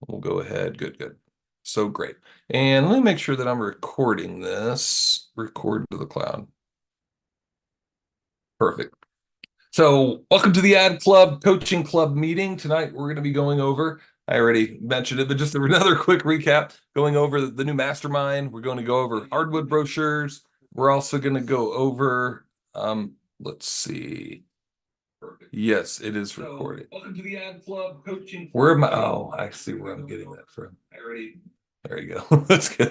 We'll go ahead. Good, good. So great. And let me make sure that I'm recording this. Record to the cloud. Perfect. So, welcome to the Ad Club Coaching Club meeting. Tonight, we're going to be going over, I already mentioned it, but just another quick recap, going over the new mastermind. We're going to go over hardwood brochures. We're also going to go over, let's see. Yes, it is recorded. Welcome to the Ad Club Coaching Club. Where am I? Oh, I see where I'm getting that from. There you go. That's good.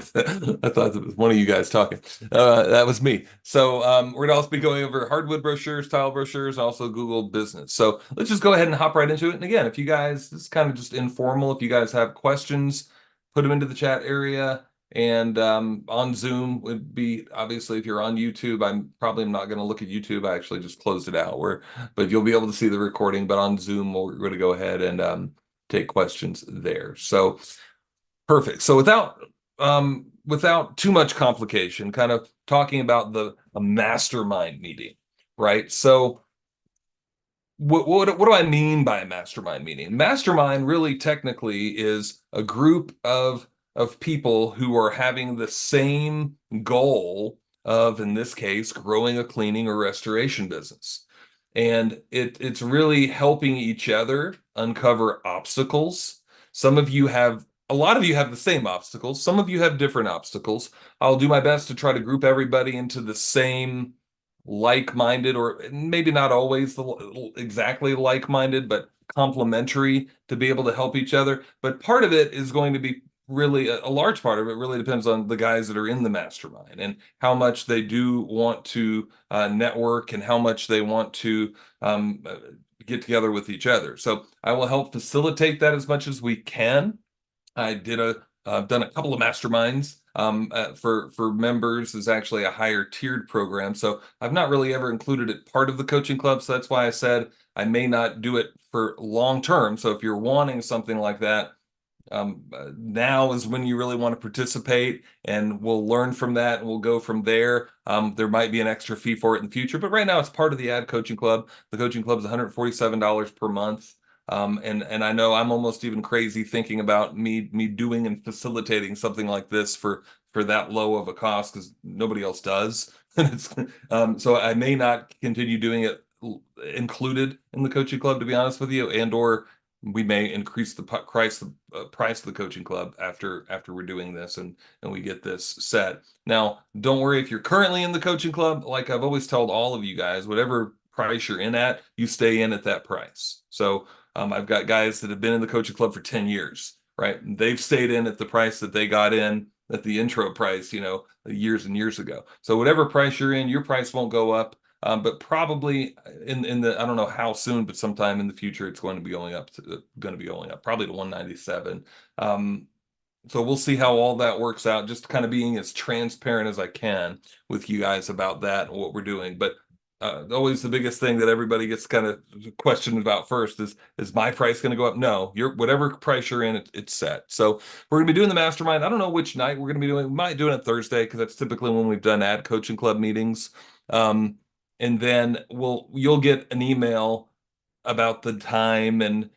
I thought it was one of you guys talking. That was me. So we're gonna also be going over hardwood brochures, tile brochures, also Google Business. So let's just go ahead and hop right into it. And again, if you guys, this is kind of just informal. If you guys have questions, put them into the chat area. And on Zoom would be obviously if you're on YouTube, I'm probably not going to look at YouTube. I actually just closed it out. But you'll be able to see the recording. But on Zoom, we're going to go ahead and take questions there. So. Perfect. So without too much complication, kind of talking about the a mastermind meeting, right? So what do I mean by a mastermind meeting? Mastermind really technically is a group of people who are having the same goal of, in this case, growing a cleaning or restoration business. And it's really helping each other uncover obstacles. Some of you have A lot of you have the same obstacles. Some of you have different obstacles. I'll do my best to try to group everybody into the same like-minded, or maybe not always exactly like-minded, but complementary to be able to help each other. But part of it is going to be really a large part of it really depends on the guys that are in the mastermind and how much they do want to network and how much they want to get together with each other. So I will help facilitate that as much as we can. I've done a couple of masterminds for members. Is actually a higher tiered program, so I've not really ever included it part of the coaching club. So that's why I said I may not do it for long term. So if you're wanting something like that, now is when you really want to participate, and we'll learn from that and we'll go from there. There might be an extra fee for it in the future, but right now it's part of the Ad Coaching Club. The coaching club is $147 per month. And I know I'm almost even crazy thinking about me doing and facilitating something like this for that low of a cost because nobody else does. So I may not continue doing it included in the coaching club, to be honest with you, and or we may increase the price of the coaching club after we're doing this and we get this set. Now, don't worry if you're currently in the coaching club. Like I've always told all of you guys, whatever price you're in at, you stay in at that price. So I've got guys that have been in the coaching club for 10 years, right? They've stayed in at the price that they got in at the intro price, years and years ago. So whatever price you're in, your price won't go up. But probably in the I don't know how soon, but sometime in the future, it's going to be going up probably to 197. So we'll see how all that works out. Just kind of being as transparent as I can with you guys about that and what we're doing. But always the biggest thing that everybody gets kind of questioned about first is my price going to go up? No, your whatever price you're in, it's set. So we're going to be doing the mastermind. I don't know which night we're going to be doing. We might do it Thursday because that's typically when we've done ad coaching club meetings. Um, and then you'll get an email about the time and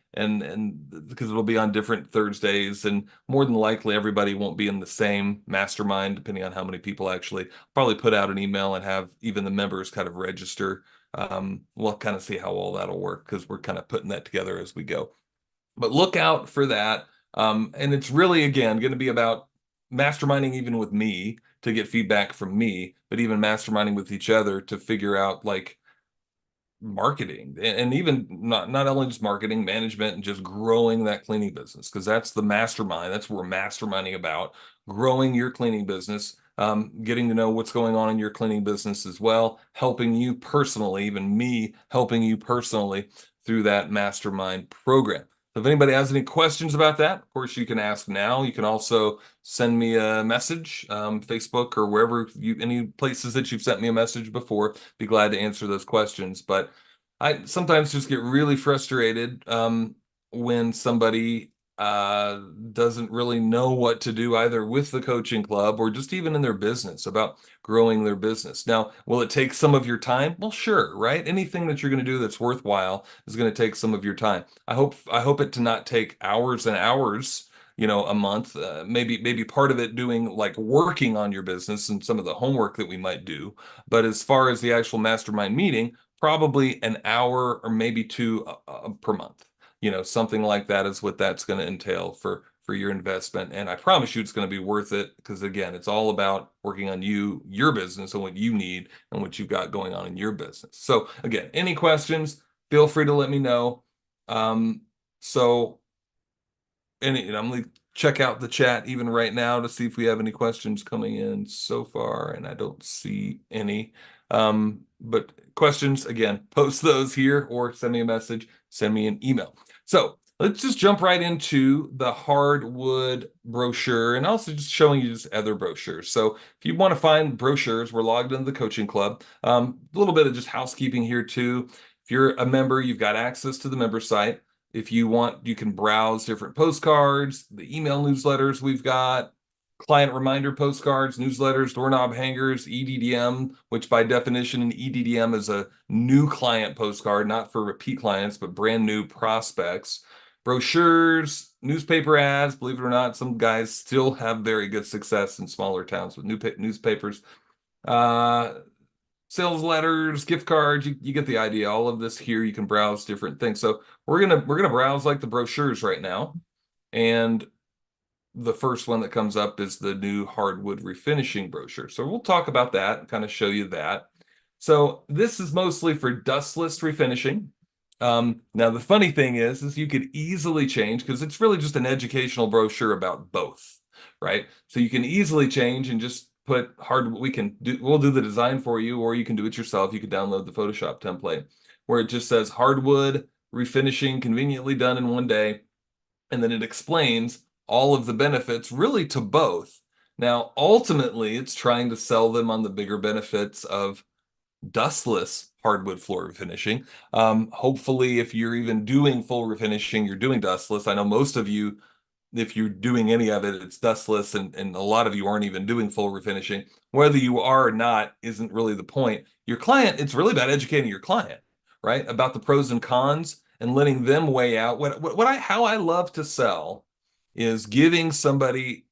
because it'll be on different Thursdays, and more than likely everybody won't be in the same mastermind depending on how many people actually probably put out an email and have even the members kind of register. We'll kind of see how all that'll work because we're kind of putting that together as we go. But look out for that. And it's really, again, going to be about masterminding even with me to get feedback from me, but even masterminding with each other to figure out like marketing and even not only just marketing, management, and just growing that cleaning business because that's the mastermind. That's what we're masterminding about, growing your cleaning business, getting to know what's going on in your cleaning business as well, helping you personally, even me helping you personally through that mastermind program. So if anybody has any questions about that, of course, you can ask now. You can also send me a message, Facebook or wherever any places that you've sent me a message before. Be glad to answer those questions. But I sometimes just get really frustrated when somebody doesn't really know what to do either with the coaching club or just even in their business about growing their business. Now, will it take some of your time? Well, sure, right? Anything that you're going to do that's worthwhile is going to take some of your time. I hope it to not take hours and hours a month, maybe part of it doing like working on your business and some of the homework that we might do. But as far as the actual mastermind meeting, probably an hour or maybe two per month. Something like that is what that's going to entail for your investment. And I promise you it's going to be worth it because again, it's all about working on your business and what you need and what you've got going on in your business. So again, any questions, feel free to let me know. So I'm going to check out the chat even right now to see if we have any questions coming in so far, and I don't see any. But questions, again, post those here or send me a message, send me an email. So let's just jump right into the hardwood brochure and also just showing you just other brochures. So if you want to find brochures, we're logged into the coaching club. A little bit of just housekeeping here too. If you're a member, you've got access to the member site. If you want, you can browse different postcards, the email newsletters we've got, client reminder postcards, newsletters, doorknob hangers, EDDM, which by definition, an EDDM is a new client postcard, not for repeat clients, but brand new prospects. Brochures, newspaper ads, believe it or not, some guys still have very good success in smaller towns with newspapers. Uh, Sales letters, gift cards, you get the idea. All of this here, you can browse different things. So we're gonna browse like the brochures right now. And the first one that comes up is the new hardwood refinishing brochure. So we'll talk about that and kind of show you that. So this is mostly for dustless refinishing. Now the funny thing is you could easily change because it's really just an educational brochure about both, right? So you can easily change and just put we'll do the design for you, or you can do it yourself. You can download the Photoshop template where it just says hardwood refinishing conveniently done in one day. And then it explains all of the benefits really to both. Now, ultimately, it's trying to sell them on the bigger benefits of dustless hardwood floor refinishing. Hopefully, if you're even doing full refinishing, you're doing dustless. I know most of you, if you're doing any of it, it's dustless, and a lot of you aren't even doing full refinishing. Whether you are or not isn't really the point. Your client, it's really about educating your client, right? About the pros and cons and letting them weigh out how I love to sell is giving somebody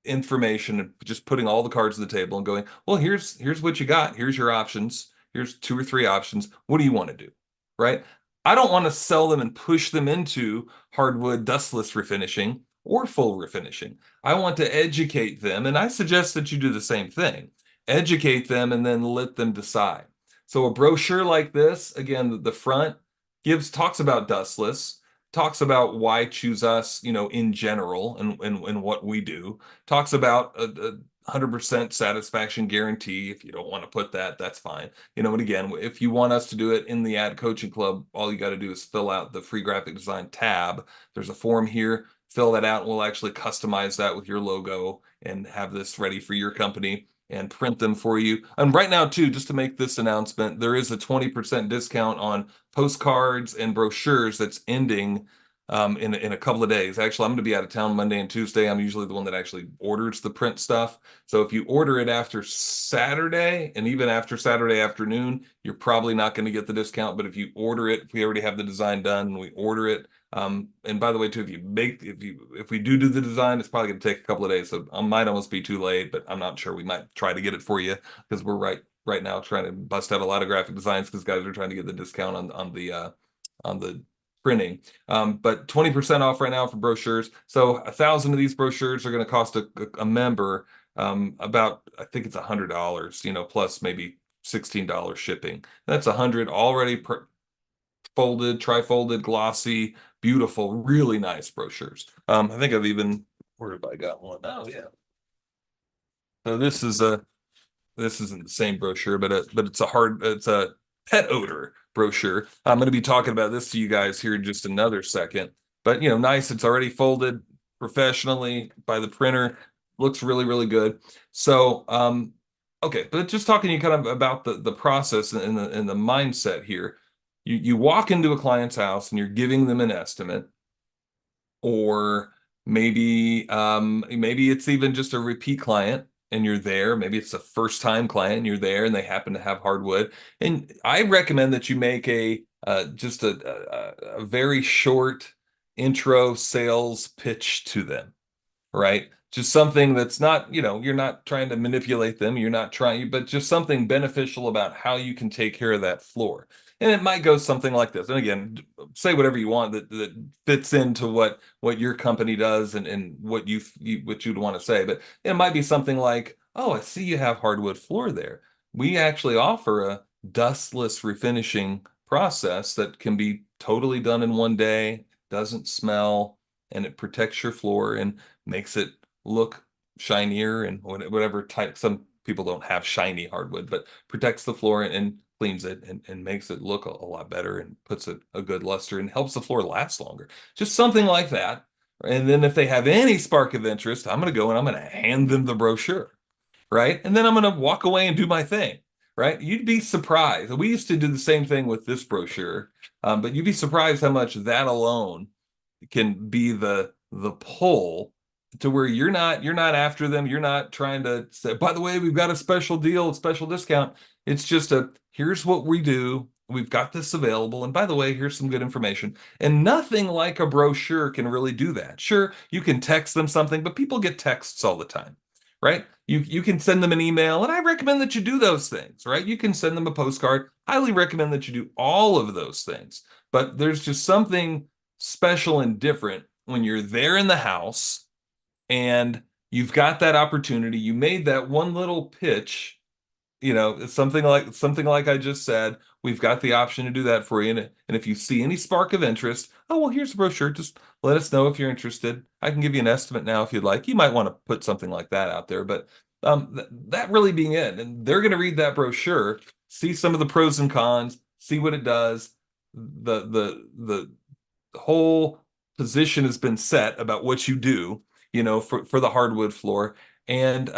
information and just putting all the cards on the table and going, well, here's what you got. Here's your options. Here's two or three options. What do you want to do? Right? I don't want to sell them and push them into hardwood dustless refinishing or full refinishing. I want to educate them, and I suggest that you do the same thing. Educate them and then let them decide. So a brochure like this, again, the front talks about dustless, talks about why choose us, in general and what we do, talks about a 100% satisfaction guarantee. If you don't want to put that, that's fine. And again, if you want us to do it in the ad coaching club, all you got to do is fill out the free graphic design tab. There's a form here, fill that out, and we'll actually customize that with your logo and have this ready for your company and print them for you. And right now, too, just to make this announcement, there is a 20% discount on postcards and brochures that's ending in a couple of days. Actually, I'm going to be out of town Monday and Tuesday. I'm usually the one that actually orders the print stuff. So if you order it after Saturday and even after Saturday afternoon, you're probably not going to get the discount. But if you order it, if we already have the design done and we order it, and by the way, too, if we do the design, it's probably going to take a couple of days. So I might almost be too late, but I'm not sure. We might try to get it for you because we're right now trying to bust out a lot of graphic designs because guys are trying to get the discount on the printing. But 20% off right now for brochures. So 1,000 of these brochures are going to cost a member about, I think it's $100, plus maybe $16 shipping. That's 100 already folded, tri-folded, glossy, beautiful, really nice brochures. I think where have I got one? Oh yeah. So this isn't the same brochure, but it's a pet odor brochure. I'm going to be talking about this to you guys here in just another second. But nice. It's already folded professionally by the printer. Looks really, really good. So, okay, but just talking to you kind of about the process and the mindset here. You walk into a client's house and you're giving them an estimate, or maybe it's even just a repeat client and you're there. Maybe it's a first time client and you're there and they happen to have hardwood. And I recommend that you make just a very short intro sales pitch to them, right? Just something that's not, you're not trying to manipulate them, you're not trying, but just something beneficial about how you can take care of that floor. And it might go something like this. And again, say whatever you want that fits into what your company does and what what you'd want to say. But it might be something like, "Oh, I see you have hardwood floor there. We actually offer a dustless refinishing process that can be totally done in one day, doesn't smell, and it protects your floor and makes it look shinier and whatever type. Some people don't have shiny hardwood, but protects the floor and cleans it and makes it look a lot better and puts a good luster and helps the floor last longer. Just something like that. And then if they have any spark of interest, I'm going to go and I'm going to hand them the brochure, right? And then I'm going to walk away and do my thing, right? You'd be surprised. We used to do the same thing with this brochure, but you'd be surprised how much that alone can be the pull to where you're not after them. You're not trying to say, by the way, we've got a special deal, special discount. It's just here's what we do. We've got this available. And by the way, here's some good information. And nothing like a brochure can really do that. Sure, you can text them something, but people get texts all the time, right? You can send them an email, and I recommend that you do those things, right? You can send them a postcard. Highly recommend that you do all of those things. But there's just something special and different when you're there in the house and you've got that opportunity. You made that one little pitch, something like I just said. We've got the option to do that for you. And if you see any spark of interest, oh, well, here's a brochure. Just let us know if you're interested. I can give you an estimate now if you'd like. You might want to put something like that out there, but that really being it. And they're going to read that brochure, see some of the pros and cons, see what it does. The whole position has been set about what you do, for the hardwood floor. And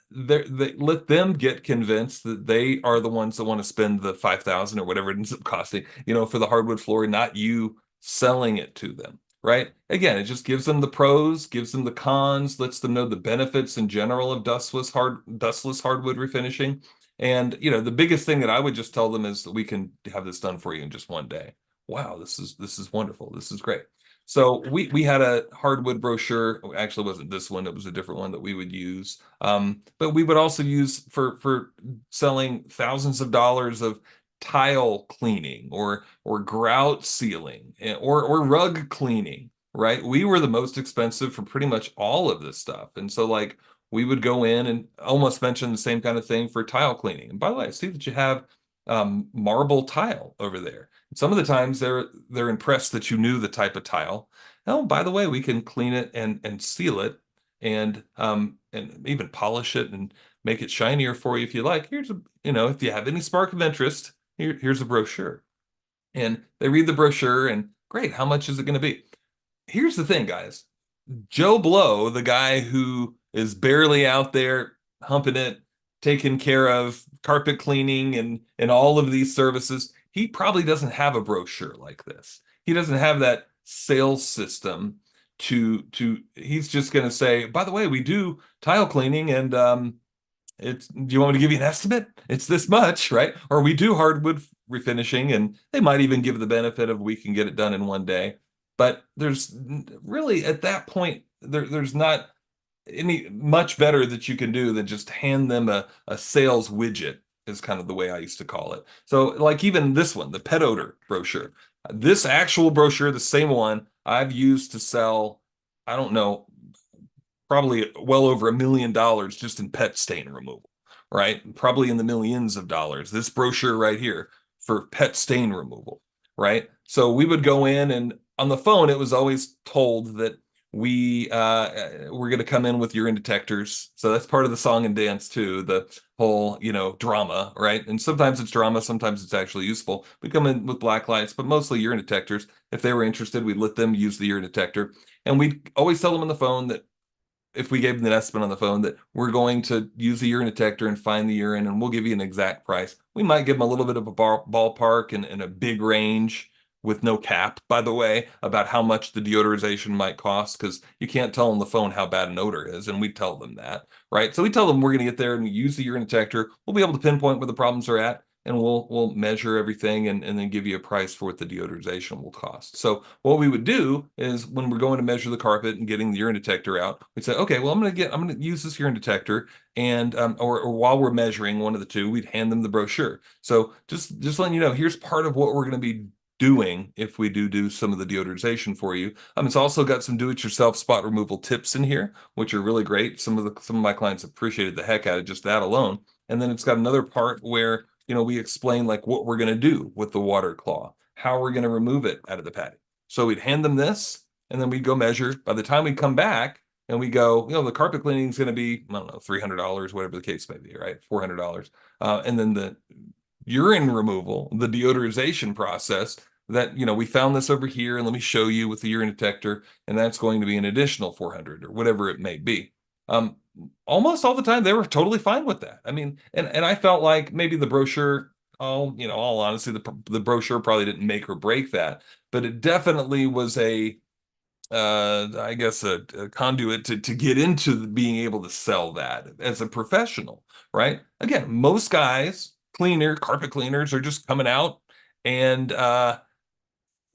they let them get convinced that they are the ones that want to spend the 5,000 or whatever it ends up costing, for the hardwood floor, not you selling it to them. Right. Again, it just gives them the pros, gives them the cons, lets them know the benefits in general of dustless hardwood refinishing. And the biggest thing that I would just tell them is that we can have this done for you in just one day. Wow, this is wonderful. This is great. So we had a hardwood brochure. Actually, it wasn't this one. It was a different one that we would use. But we would also use for selling thousands of dollars of tile cleaning or grout sealing or rug cleaning, right? We were the most expensive for pretty much all of this stuff. And so like we would go in and almost mention the same kind of thing for tile cleaning. And by the way, I see that you have marble tile over there. Some of the times they're impressed that you knew the type of tile. Oh, by the way, we can clean it and seal it and even polish it and make it shinier for you if you like. If you have any spark of interest, here's a brochure. And they read the brochure and great, how much is it going to be? Here's the thing, guys. Joe Blow, the guy who is barely out there humping it, taking care of carpet cleaning and all of these services, he probably doesn't have a brochure like this. He doesn't have that sales system to he's just going to say, by the way, we do tile cleaning and do you want me to give you an estimate? It's this much, right? Or we do hardwood refinishing, and they might even give the benefit of we can get it done in one day. But there's really at that point, there's not any much better that you can do than just hand them a sales widget, is kind of the way I used to call it. So like even this one, the pet odor brochure, this actual brochure, the same one I've used to sell, I don't know, probably well over $1 million just in pet stain removal, right? Probably in the millions of dollars. This brochure right here for pet stain removal, right? So we would go in and on the phone, it was always told that we're going to come in with urine detectors. So that's part of the song and dance too, the whole, drama, right? And sometimes it's drama, sometimes it's actually useful. We come in with black lights, but mostly urine detectors. If they were interested, we'd let them use the urine detector. And we'd always tell them on the phone that if we gave them an estimate on the phone that we're going to use the urine detector and find the urine and we'll give you an exact price. We might give them a little bit of a ballpark and a big range with no cap, by the way, about how much the deodorization might cost because you can't tell on the phone how bad an odor is. And we tell them that, right? So we tell them we're going to get there and use the urine detector. We'll be able to pinpoint where the problems are at. and we'll measure everything and then give you a price for what the deodorization will cost. So what we would do is when we're going to measure the carpet and getting the urine detector out, we'd say, okay, well, I'm gonna use this urine detector, and or while we're measuring one of the two, we'd hand them the brochure. So just letting you know, here's part of what we're going to be doing if we do some of the deodorization for you. It's also got some do-it-yourself spot removal tips in here, which are really great. Some of my clients appreciated the heck out of just that alone. And then it's got another part where, we explain like what we're going to do with the water claw, how we're going to remove it out of the patty. So we'd hand them this, and then we'd go measure. By the time we come back and we go, the carpet cleaning is going to be, I don't know, $300, whatever the case may be, right? $400. And then the urine removal, the deodorization process, that we found this over here and let me show you with the urine detector, and that's going to be an additional 400 or whatever it may be. um Almost all the time they were totally fine with that. I mean, and I felt like maybe the brochure, all honesty, the brochure probably didn't make or break that, but it definitely was I guess a conduit to get into being able to sell that as a professional, right? Again, most guys, carpet cleaners are just coming out and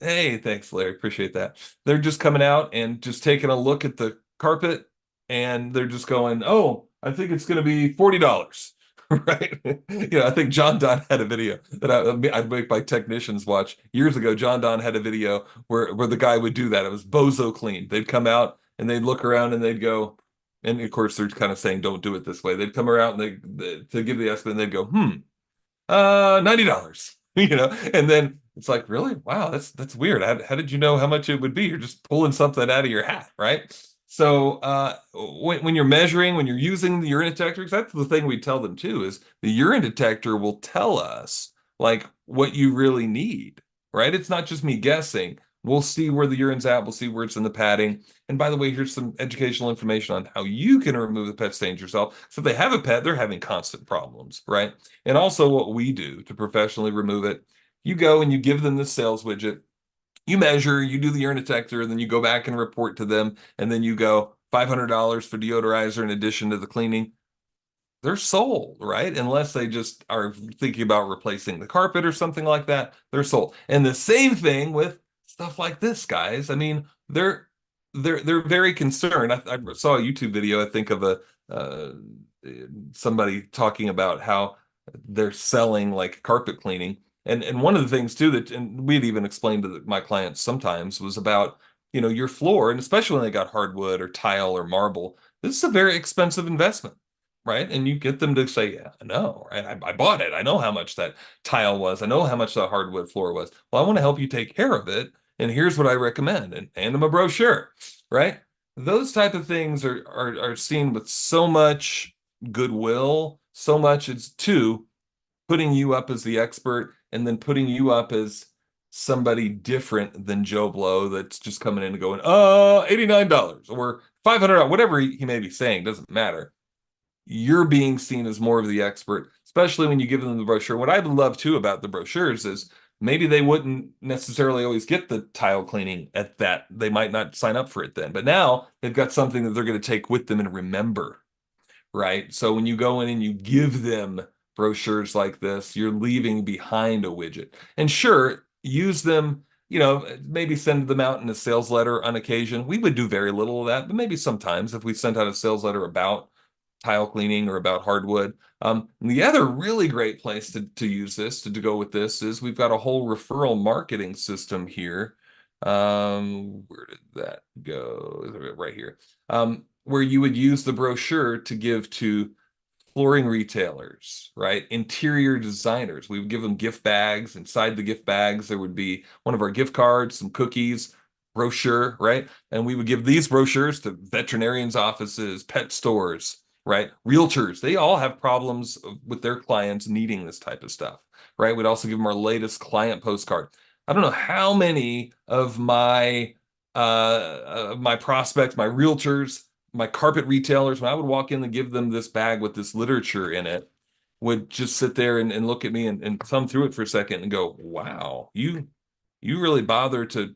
hey, thanks, Larry. Appreciate that. They're just coming out and just taking a look at the carpet, and they're just going, "Oh, I think it's going to be $40." Right? I think John Donne had a video that I'd make my technicians watch years ago. John Donne had a video where the guy would do that. It was bozo clean. They'd come out and they'd look around and they'd go, and of course they're kind of saying, "Don't do it this way." They'd come around and to give the estimate, and they'd go, $90. And then it's like, really? Wow, that's weird. How did you know how much it would be? You're just pulling something out of your hat, right? So when you're measuring, when you're using the urine detectors, that's the thing we tell them too, is the urine detector will tell us like what you really need, right? It's not just me guessing. We'll see where the urine's at. We'll see where it's in the padding. And by the way, here's some educational information on how you can remove the pet stains yourself. So if they have a pet, they're having constant problems, right? And also what we do to professionally remove it, you go and you give them this sales widget, you measure, you do the urine detector, then you go back and report to them, and then you go $500 for deodorizer in addition to the cleaning. They're sold, right? Unless they just are thinking about replacing the carpet or something like that, they're sold. And the same thing with stuff like this, guys. I mean, they're very concerned. I saw a YouTube video, I think, of a somebody talking about how they're selling like carpet cleaning. And one of the things too that, and we'd even explained to my clients sometimes, was about, your floor, and especially when they got hardwood or tile or marble, this is a very expensive investment, right? And you get them to say, yeah, I know, right? I bought it. I know how much that tile was. I know how much the hardwood floor was. Well, I want to help you take care of it. And here's what I recommend, and hand them a brochure, right? Those type of things are seen with so much goodwill, so much it's too putting you up as the expert and then putting you up as somebody different than Joe Blow that's just coming in and going, $89 or $500, whatever he may be saying, doesn't matter. You're being seen as more of the expert, especially when you give them the brochure. What I love too about the brochures is maybe they wouldn't necessarily always get the tile cleaning at that. They might not sign up for it then, but now they've got something that they're going to take with them and remember, right? So when you go in and you give them brochures like this, you're leaving behind a widget. And sure, use them, maybe send them out in a sales letter on occasion. We would do very little of that, but maybe sometimes if we sent out a sales letter about tile cleaning or about hardwood. The other really great place to use this, to go with this, is we've got a whole referral marketing system here. Where did that go? Right here. Where you would use the brochure to give to flooring retailers, right? Interior designers. We would give them gift bags. Inside the gift bags, there would be one of our gift cards, some cookies, brochure, right? And we would give these brochures to veterinarians' offices, pet stores, right? Realtors. They all have problems with their clients needing this type of stuff, right? We'd also give them our latest client postcard. I don't know how many of my prospects, my realtors, my carpet retailers, when I would walk in and give them this bag with this literature in it, would just sit there and look at me and thumb through it for a second and go, wow, you really bother to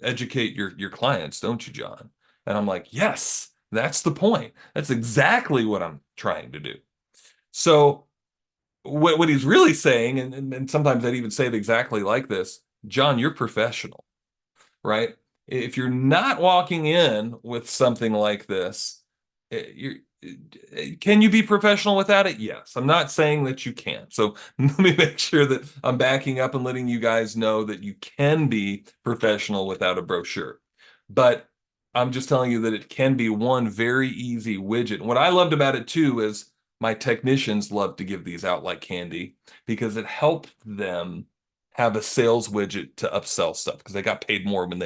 educate your clients, don't you, John? And I'm like, yes, that's the point. That's exactly what I'm trying to do. So what he's really saying, and sometimes I'd even say it exactly like this, John, you're professional, right? If you're not walking in with something like this, you're can you be professional without it? Yes. I'm not saying that you can't. So let me make sure that I'm backing up and letting you guys know that you can be professional without a brochure. But I'm just telling you that it can be one very easy widget. And what I loved about it too is my technicians love to give these out like candy because it helped them have a sales widget to upsell stuff because they got paid more when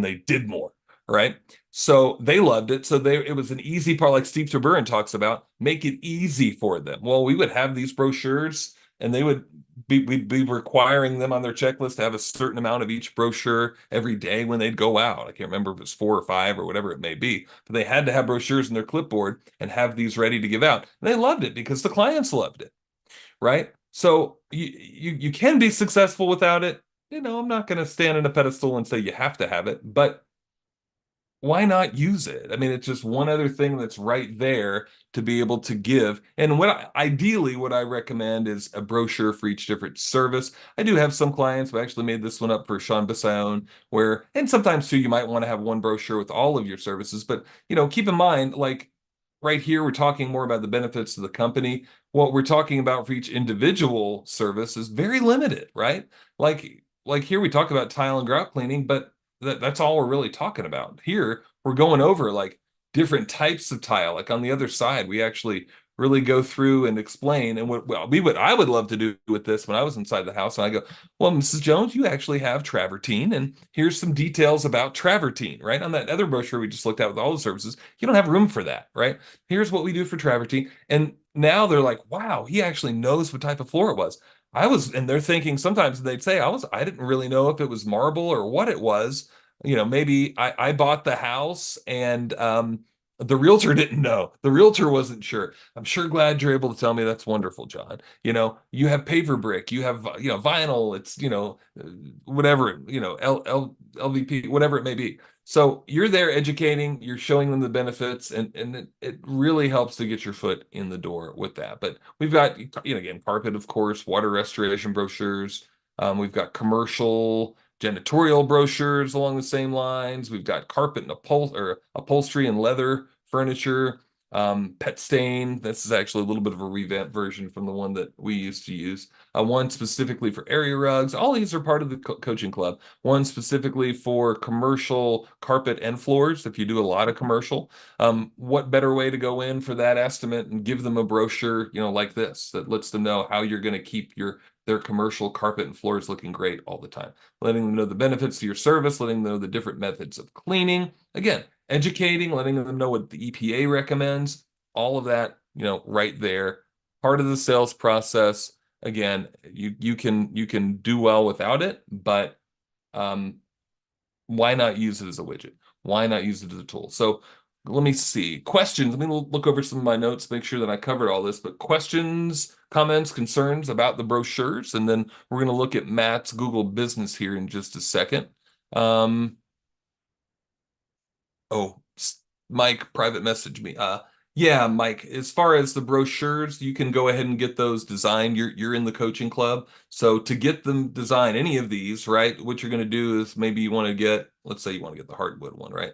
they did more, right? So they loved it. So it was an easy part, like Steve Tiburon talks about, make it easy for them. Well, we would have these brochures and we'd be requiring them on their checklist to have a certain amount of each brochure every day when they'd go out. I can't remember if it's 4 or 5 or whatever it may be, but they had to have brochures in their clipboard and have these ready to give out. And they loved it because the clients loved it, right? So you can be successful without it. I'm not going to stand on a pedestal and say you have to have it, but why not use it? I mean, it's just one other thing that's right there to be able to give. And ideally, what I recommend is a brochure for each different service. I do have some clients. I actually made this one up for Sean Bassone, and sometimes too, you might want to have one brochure with all of your services. But, keep in mind, like right here, we're talking more about the benefits of the company. What we're talking about for each individual service is very limited, right? Like here, we talk about tile and grout cleaning, but that's all we're really talking about. Here, we're going over like different types of tile. Like on the other side, we actually really go through and explain. And I would love to do with this when I was inside the house. And I go, well, Mrs. Jones, you actually have travertine, and here's some details about travertine, right? On that other brochure we just looked at with all the services, you don't have room for that, right? Here's what we do for travertine. And now they're like, wow, he actually knows what type of floor it was. And they're thinking sometimes they'd say, I didn't really know if it was marble or what it was. Maybe I bought the house and the realtor didn't know. The realtor wasn't sure. I'm sure glad you're able to tell me. That's wonderful, John. You have paver brick, you have, vinyl, it's, whatever, LVP, whatever it may be. So you're there educating, you're showing them the benefits, and it really helps to get your foot in the door with that. But we've got, again, carpet, of course, water restoration brochures. We've got commercial janitorial brochures along the same lines. We've got carpet and upholstery and leather furniture, pet stain. This is actually a little bit of a revamped version from the one that we used to use. One specifically for area rugs. All these are part of the coaching club. One specifically for commercial carpet and floors. If you do a lot of commercial, what better way to go in for that estimate and give them a brochure, like this that lets them know how you're going to keep their commercial carpet and floors looking great all the time, letting them know the benefits of your service, letting them know the different methods of cleaning. Again, educating, letting them know what the EPA recommends, all of that, right there. Part of the sales process. Again, you can do well without it, but um, why not use it as a widget? Why not use it as a tool? So let me see. Questions. Let me look over some of my notes, make sure that I covered all this. But questions, comments, concerns about the brochures, and then we're going to look at Matt's Google Business here in just a second. Um, oh, Mike, private message me. Yeah, Mike, as far as the brochures, you can go ahead and get those designed. You're in the coaching club. So to get them designed, any of these, right? What you're going to do is maybe you want to get, let's say you want to get the hardwood one, right?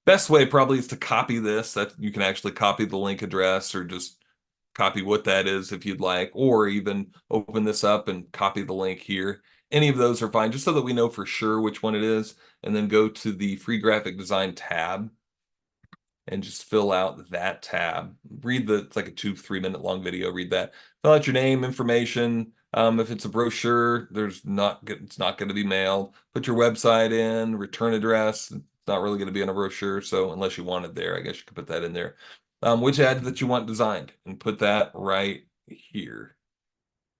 Best way probably is to copy this. That you can actually copy the link address or just copy what that is if you'd like, or even open this up and copy the link here. Any of those are fine, just so that we know for sure which one it is, and then go to the free graphic design tab and just fill out that tab. It's like a 2-3 minute long video. Read that. Fill out your name, information. If it's a brochure, it's not going to be mailed. Put your website in, return address. It's not really going to be on a brochure, so unless you want it there, I guess you could put that in there. Which ad that you want designed, and put that right here.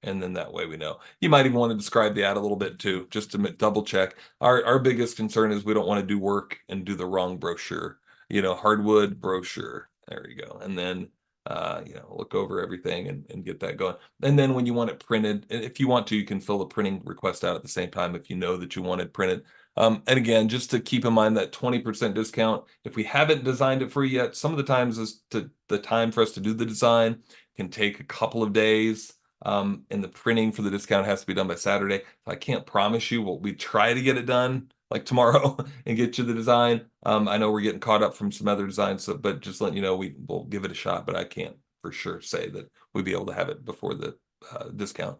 And then that way we know. You might even want to describe the ad a little bit too, just to double check. Our biggest concern is we don't want to do work and do the wrong brochure. Hardwood brochure. There you go. And then look over everything and get that going. And then when you want it printed, and if you want to, you can fill the printing request out at the same time if you know that you want it printed. And again, just to keep in mind that 20% discount, if we haven't designed it for you yet, some of the times the time for us to do the design can take a couple of days. And the printing for the discount has to be done by Saturday. So I can't promise you. We try to get it done like tomorrow and get you the design. I know we're getting caught up from some other designs, so, but just letting you know, we'll give it a shot. But I can't for sure say that we'd be able to have it before the discount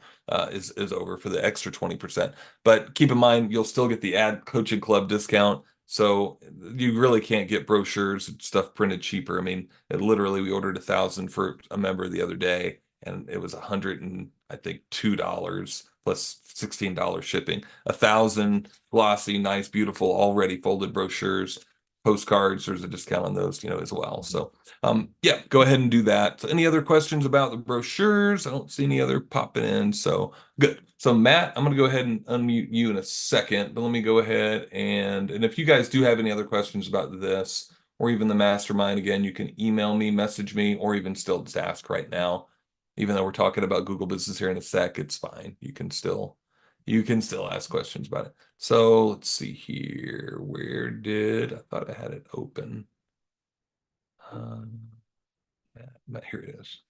is over for the extra 20%. But keep in mind, you'll still get the ad coaching club discount. So you really can't get brochures and stuff printed cheaper. I mean, literally, we ordered 1,000 for a member the other day, and it was 100 and I think $2 plus $16 shipping. 1,000 glossy, nice, beautiful, already folded brochures, postcards. There's a discount on those, as well. So, yeah, go ahead and do that. So any other questions about the brochures? I don't see any other popping in. So good. So Matt, I'm going to go ahead and unmute you in a second, but let me go ahead and if you guys do have any other questions about this or even the mastermind, again, you can email me, message me, or even still just ask right now. Even though we're talking about Google Business here in a sec, it's fine. You can still ask questions about it. So let's see here. I thought I had it open. Matt, here it is.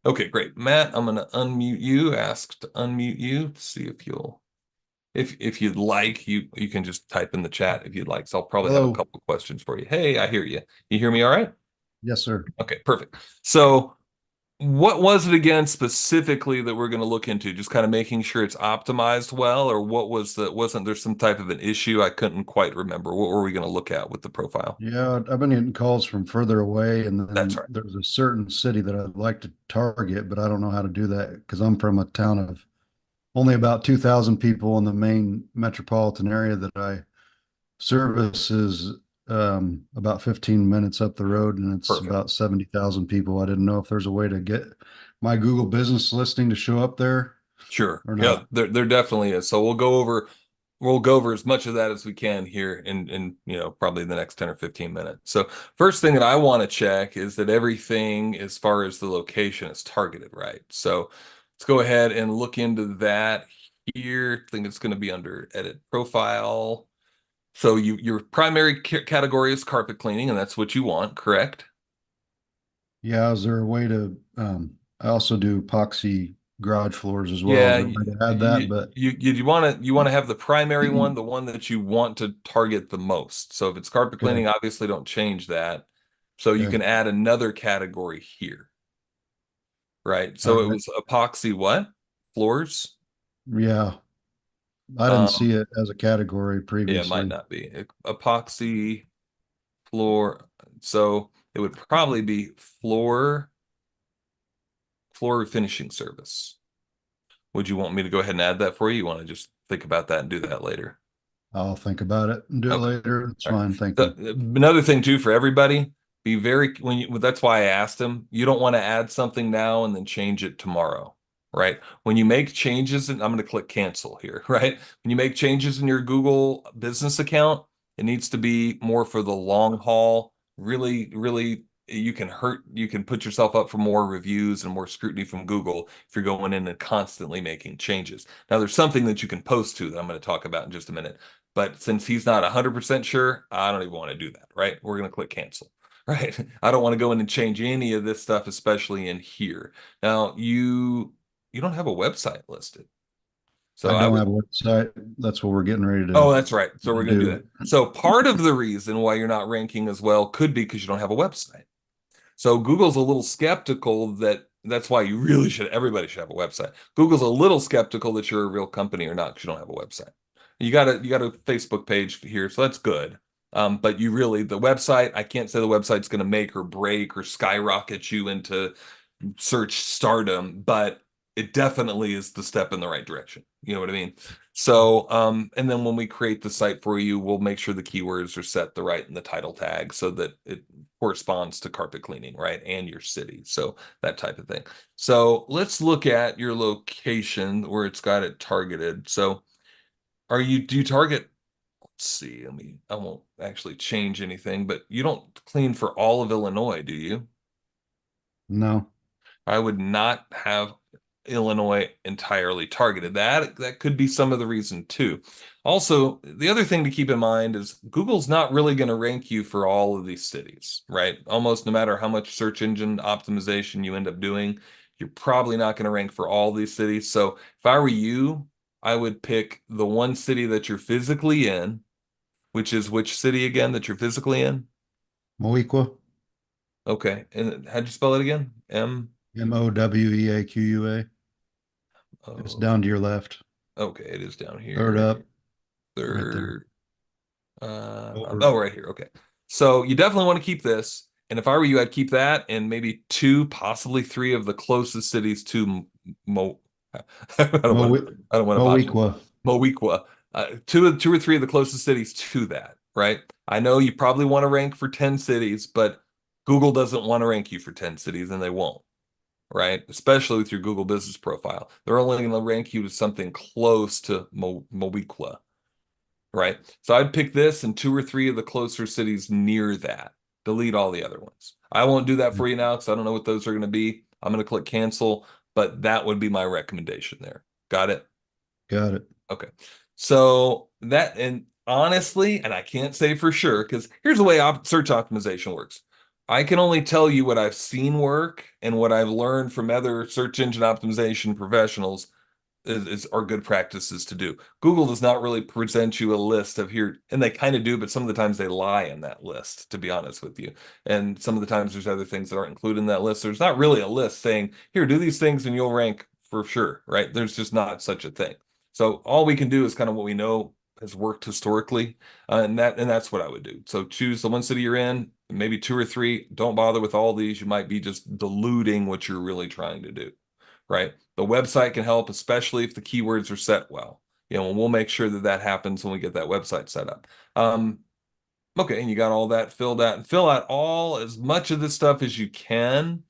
Okay, great. Matt, I'm gonna unmute you, ask to unmute you to see if you'd like, you can just type in the chat if you'd like. So I'll probably have a Hello. couple of questions for you. Hey, I hear you. You hear me all right? Yes, sir. Okay, perfect. So what was it again specifically that we're going to look into? Just kind of making sure it's optimized well, or wasn't there some type of an issue? I couldn't quite remember. What were we going to look at with the profile? Yeah, I've been getting calls from further away, and That's then right. there's a certain city that I'd like to target, but I don't know how to do that because I'm from a town of only about 2,000 people in the main metropolitan area that I service is about 15 minutes up the road, and it's Perfect. about 70,000 people. I didn't know if there's a way to get my Google business listing to show up there Sure. or Yeah, not. there definitely is. So we'll go over as much of that as we can here in probably the next 10 or 15 minutes. So first thing that I want to check is that everything as far as the location is targeted right. So let's go ahead and look into that here. I think it's going to be under edit profile. So your primary category is carpet cleaning, and that's what you want, correct? Yeah, is there a way to I also do epoxy garage floors as well. Is Yeah, there a way you to add that? But you want to have the primary one, the one that you want to target the most. So if it's carpet okay, cleaning, obviously don't change that. So you okay. can add another category here, right? All So it right. was epoxy what? Floors? Yeah. I didn't Um, see it as a category yeah, it might previously. not be. Epoxy floor. So it would probably be floor finishing service. Would you want me to go ahead and add that for you? You want to just think about that and do that later? I'll think about it and do it Okay. later. It's All right. fine. Thank So you. another thing too for everybody, be very when you that's why I asked him, you don't want to add something now and then change it tomorrow, right? When you make changes, and I'm going to click cancel here, right? When you make changes in your Google business account, it needs to be more for the long haul. Really, really, you can put yourself up for more reviews and more scrutiny from Google if you're going in and constantly making changes. Now, there's something that you can post to that I'm going to talk about in just a minute. But since he's not 100% sure, I don't even want to do that, right? We're going to click cancel, right? I don't want to go in and change any of this stuff, especially in here. Now, you don't have a website listed. I So I don't would, have a website. That's what we're getting ready oh, that's right. So to we're going to do do. that. So part of the reason why you're not ranking as well could be because you don't have a website. So Google's a little skeptical that's why everybody should have a website. Google's a little skeptical that you're a real company or not because you don't have a website. You got a Facebook page here, so that's good. But the website, I can't say the website's going to make or break or skyrocket you into search stardom, but it definitely is the step in the right direction. You know what I mean? So, and then when we create the site for you, we'll make sure the keywords are set the right in the title tag so that it corresponds to carpet cleaning, right? And your city. So that type of thing. So let's look at your location where it's got it targeted. So do you target, let's see, I won't actually change anything, but you don't clean for all of Illinois, do you? No, I would not have Illinois entirely targeted. That could be some of the reason too. Also, the other thing to keep in mind is Google's not really going to rank you for all of these cities, right? Almost no matter how much search engine optimization you end up doing, You're probably not going to rank for all these cities. So if I were you, I would pick the one city that you're physically in, which is which city again that you're physically in? Moequa, Okay. And how'd you spell it again? M Moweaqua. It's O. down to your left, Okay, it is down third here. up, right there. Third. Over. Oh, right here. Okay. So you definitely want to keep this. And if I were you, I'd keep that and maybe two, possibly three of the closest cities to Mo. I don't want Moe to. I don't want to botch it. Moequa. Mowequa. Two or three of the closest cities to that. Right. I know you probably want to rank for 10 cities, but Google doesn't want to rank you for 10 cities, and they won't. Right. Especially with your Google business profile, they're only going to rank you to something close to Mowequa. Right. So I'd pick this and two or three of the closer cities near that. Delete all the other ones. I won't do that for you now because I don't know what those are going to be. I'm going to click cancel, but that would be my recommendation there. Got it? Got it. Okay. So that, and honestly, and I can't say for sure because here's the way search optimization works. I can only tell you what I've seen work and what I've learned from other search engine optimization professionals are good practices to do. Google does not really present you a list of here, and they kind of do, but some of the times they lie in that list, to be honest with you. And some of the times there's other things that aren't included in that list. There's not really a list saying, here, do these things and you'll rank for sure, right? There's just not such a thing. So all we can do is kind of what we know has worked historically, and that's what I would do. So choose the one city you're in, maybe two or three. Don't bother with all these. You might be just diluting what you're really trying to do, right? The website can help, especially if the keywords are set well. And we'll make sure that that happens when we get that website set up. Okay, and you got all that filled out, and fill out all as much of this stuff as you can.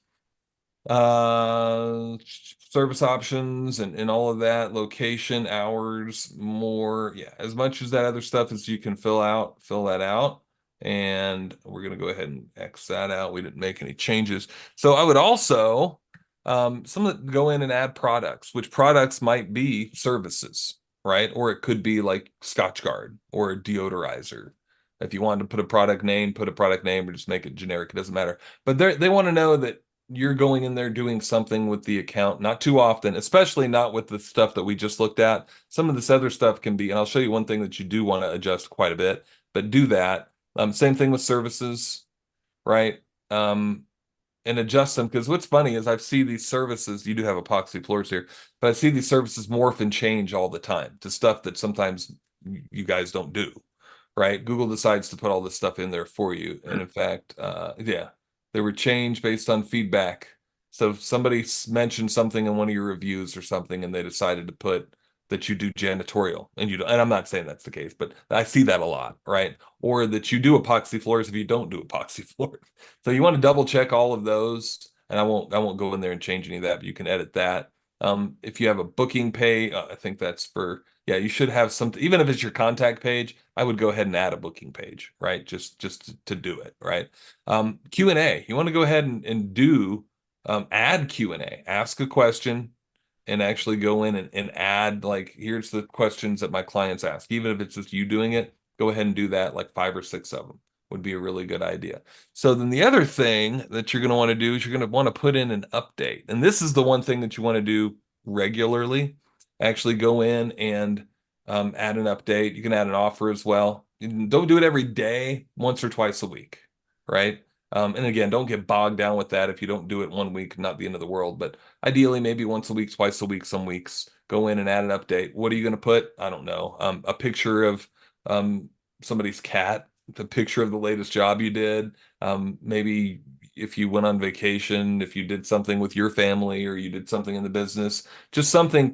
Service options and all of that, location, hours, more, yeah, as much as that other stuff as you can fill that out. And we're gonna go ahead and X that out. We didn't make any changes. So I would also some that go in and add products, which products might be services, right? Or it could be like Scotchgard or a deodorizer. If you wanted to put a product name, put a product name or just make it generic, it doesn't matter. But they want to know that you're going in there doing something with the account, not too often, especially not with the stuff that we just looked at. Some of this other stuff can be, and I'll show you one thing that you do want to adjust quite a bit, but do that. Same thing with services, right? And adjust them because what's funny is I've seen these services, you do have epoxy floors here, but I see these services morph and change all the time to stuff that sometimes you guys don't do, right? Google decides to put all this stuff in there for you. And in fact, yeah, they were changed based on feedback. So if somebody mentioned something in one of your reviews or something, and they decided to put that you do janitorial, and you don't, and I'm not saying that's the case, but I see that a lot, right? Or that you do epoxy floors if you don't do epoxy floors. So you want to double check all of those, and I won't go in there and change any of that, but you can edit that. If you have a booking pay, I think that's for, yeah, you should have something, even if it's your contact page, I would go ahead and add a booking page, right? Just to do it, right? Q&A, you want to go ahead and do add Q&A, ask a question and actually go in and add, like, here's the questions that my clients ask. Even if it's just you doing it, go ahead and do that, like 5 or 6 of them would be a really good idea. So then the other thing that you're going to want to do is you're going to want to put in an update. And this is the one thing that you want to do regularly. Actually go in and add an update. You can add an offer as well. Don't do it every day, once or twice a week, right? And again, don't get bogged down with that. If you don't do it one week, not the end of the world, but ideally maybe once a week, twice a week, some weeks, go in and add an update. What are you going to put? I don't know. A picture of somebody's cat, the picture of the latest job you did. Maybe if you went on vacation, if you did something with your family or you did something in the business, just something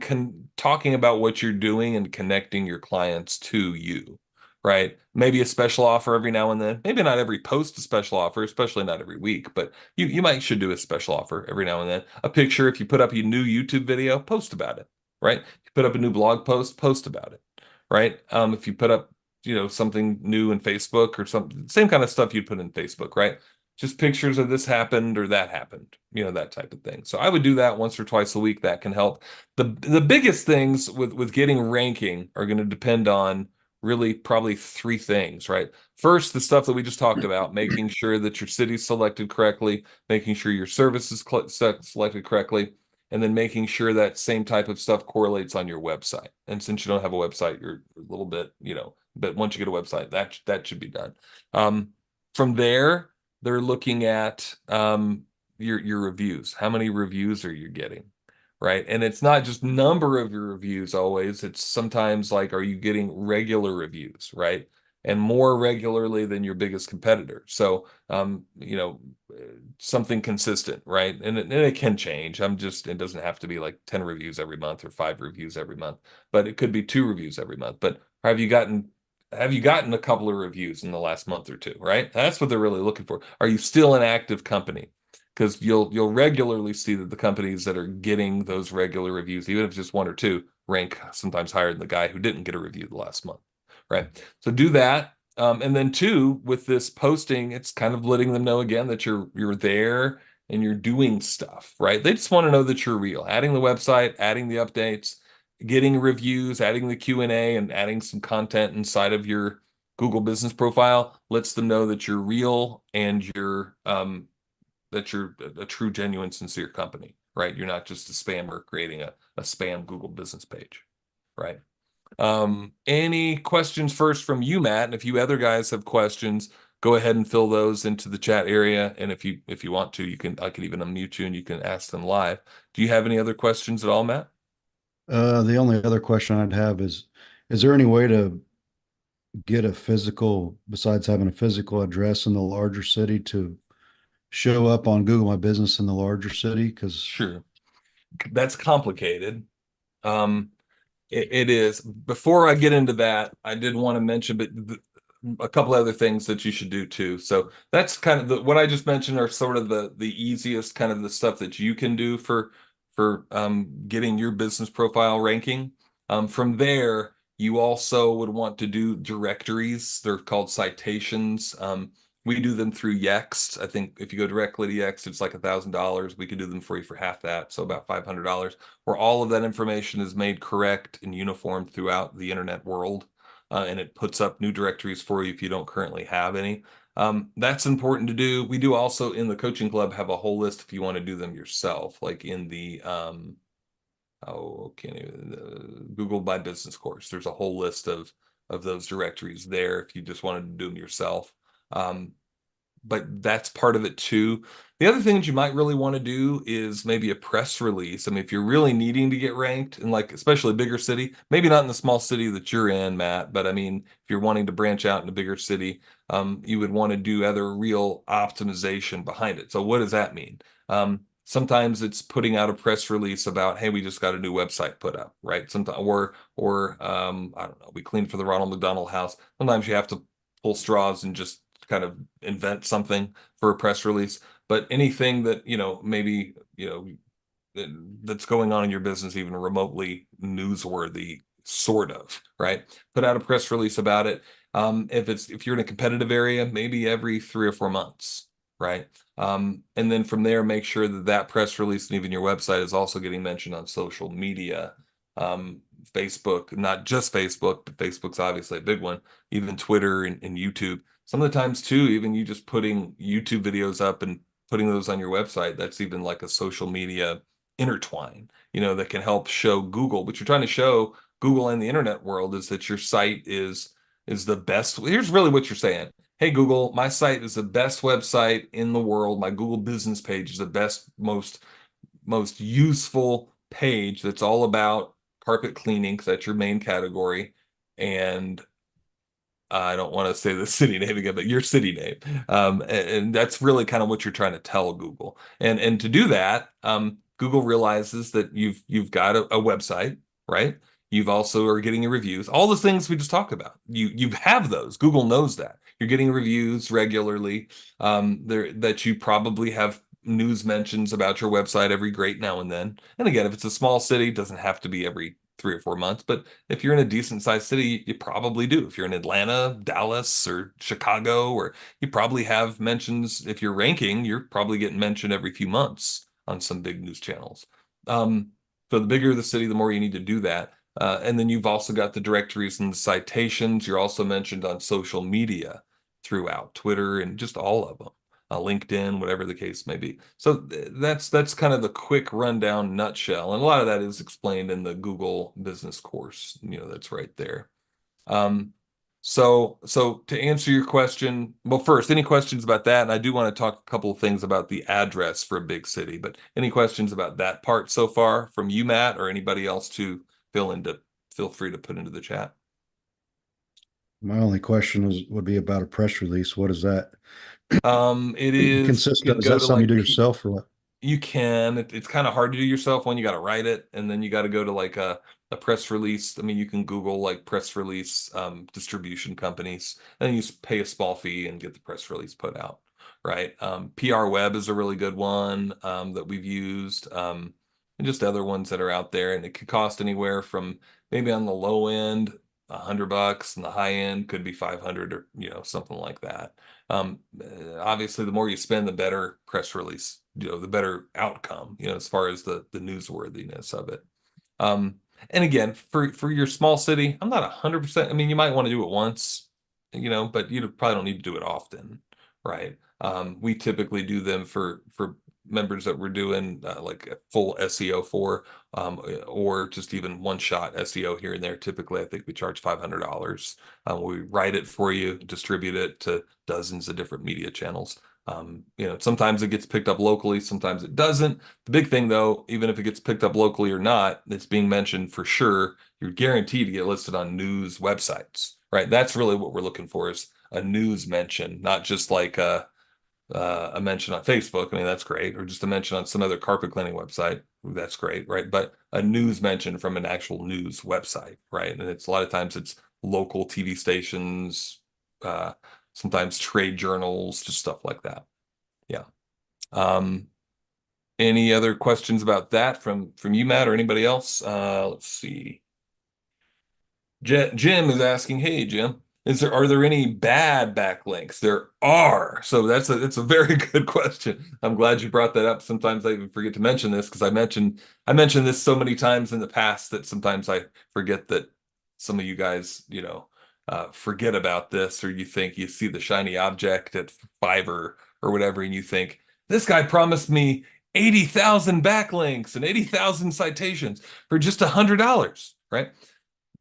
talking about what you're doing and connecting your clients to you, right? Maybe a special offer every now and then. Maybe not every post a special offer, especially not every week, but you might should do a special offer every now and then. A picture, if you put up a new YouTube video, post about it, right? If you put up a new blog post, post about it, right? If you put up, something new in Facebook or something, same kind of stuff you'd put in Facebook, right? Just pictures of this happened or that happened, that type of thing. So I would do that once or twice a week. That can help. The biggest things with getting ranking are going to depend on really probably three things, right? First, the stuff that we just talked about, making sure that your city's selected correctly, making sure your service is selected correctly. and then making sure that same type of stuff correlates on your website. And since you don't have a website, you're a little bit, but once you get a website, that should be done. Um, from there, they're looking at your reviews. How many reviews are you getting? Right. And it's not just number of your reviews always. It's sometimes like, are you getting regular reviews, right? And more regularly than your biggest competitor. So, something consistent, right? And it can change. It doesn't have to be like 10 reviews every month or 5 reviews every month, but it could be 2 reviews every month. But have you gotten a couple of reviews in the last month or two, right? That's what they're really looking for. Are you still an active company? Because you'll regularly see that the companies that are getting those regular reviews, even if it's just one or two, rank sometimes higher than the guy who didn't get a review the last month, right? So do that. And then two, with this posting, it's kind of letting them know again that you're there and you're doing stuff, right? They just want to know that you're real. Adding the website, adding the updates, getting reviews, adding the Q&A, and adding some content inside of your Google business profile lets them know that you're real and you're a true, genuine, sincere company, right? You're not just a spammer creating a spam Google business page, right? Any questions first from you, Matt? And if you other guys have questions, go ahead and fill those into the chat area. And if you want to, I can even unmute you and you can ask them live. Do you have any other questions at all, Matt? The only other question I'd have is there any way to get a physical, besides having a physical address in the larger city, to show up on Google My Business in the larger city? Because Sure. That's complicated. Um, it is. Before I get into that, I did want to mention, a couple other things that you should do too. So that's kind of what I just mentioned are sort of the easiest kind of the stuff that you can do for getting your business profile ranking. From there, you also would want to do directories. They're called citations. We do them through Yext. I think if you go directly to Yext, it's like $1,000. We could do them for you for half that, so about $500, where all of that information is made correct and uniform throughout the internet world, and it puts up new directories for you if you don't currently have any. That's important to do. We do also in the coaching club have a whole list if you want to do them yourself, like in the Google My Business course. There's a whole list of those directories there if you just wanted to do them yourself. Um, but that's part of it too. The other thing that you might really want to do is maybe a press release. I mean, if you're really needing to get ranked in like especially a bigger city, maybe not in the small city that you're in, Matt, but I mean, if you're wanting to branch out in a bigger city, you would want to do other real optimization behind it. So what does that mean? Sometimes it's putting out a press release about, hey, we just got a new website put up, right? Sometimes or I don't know, we cleaned for the Ronald McDonald House. Sometimes you have to pull straws and just kind of invent something for a press release. But anything that, maybe, that's going on in your business, even remotely newsworthy, sort of, right? Put out a press release about it. If you're in a competitive area, maybe every 3 or 4 months, right? And then from there, make sure that press release and even your website is also getting mentioned on social media. Facebook, not just Facebook, but Facebook's obviously a big one, even Twitter and YouTube. Some of the times too, even you just putting YouTube videos up and putting those on your website, that's even like a social media intertwine, that can help show Google. What you're trying to show Google and the internet world is that your site is the best. Here's really what you're saying. Hey Google, my site is the best website in the world. My Google business page is the best, most useful page that's all about carpet cleaning because that's your main category. And I don't want to say the city name again, but your city name. And that's really kind of what you're trying to tell Google. And to do that, Google realizes that you've got a website, right? You've also are getting your reviews, all the things we just talked about. You have those. Google knows that. You're getting reviews regularly. There that you probably have news mentions about your website every great now and then. And again, if it's a small city, it doesn't have to be every 3 or 4 months, but if you're in a decent sized city, you probably do. If you're in Atlanta, Dallas, or Chicago, or you probably have mentions. If you're ranking, you're probably getting mentioned every few months on some big news channels. Um, so the bigger the city, the more you need to do that. And then you've also got the directories and the citations. You're also mentioned on social media throughout Twitter and just all of them. LinkedIn, whatever the case may be. So that's kind of the quick rundown nutshell, and a lot of that is explained in the Google Business course. That's right there. Um, so to answer your question, well, first, any questions about that? And I do want to talk a couple of things about the address for a big city, but any questions about that part so far from you, Matt, or anybody else to feel free to put into the chat. My only question would be about a press release. What does that It is, you consist of? can Is go that to something you like do yourself or what? You can. It's kind of hard to do yourself when you got to write it, and then you got to go to like a press release. I mean, you can Google like press release distribution companies, and you pay a small fee and get the press release put out, right? PR Web is a really good one that we've used, and just other ones that are out there, and it could cost anywhere from maybe on the low end $100, and the high end could be 500 or something like that. Obviously, the more you spend, the better press release, the better outcome, as far as the newsworthiness of it. And again, for your small city, I'm not 100%. I mean, you might want to do it once, but you probably don't need to do it often, right? We typically do them for members that we're doing like a full SEO for, or just even one shot SEO here and there. Typically, I think we charge $500. We write it for you, distribute it to dozens of different media channels. Sometimes it gets picked up locally, sometimes it doesn't. The big thing, though, even if it gets picked up locally or not, it's being mentioned for sure. You're guaranteed to get listed on news websites, right? That's really what we're looking for is a news mention, not just like a mention on Facebook. I mean, that's great, or just a mention on some other carpet cleaning website. That's great, right? But a news mention from an actual news website, right? And it's a lot of times it's local TV stations, uh, sometimes trade journals, just stuff like that. Yeah. Um, any other questions about that from you, Matt, or anybody else? Let's see. Jim is asking, "Hey Jim, are there any bad backlinks?" There are. So that's a very good question. I'm glad you brought that up. Sometimes I even forget to mention this because I mentioned this so many times in the past that sometimes I forget that some of you guys, forget about this, or you think you see the shiny object at Fiverr or whatever, and you think this guy promised me 80,000 backlinks and 80,000 citations for just $100, right?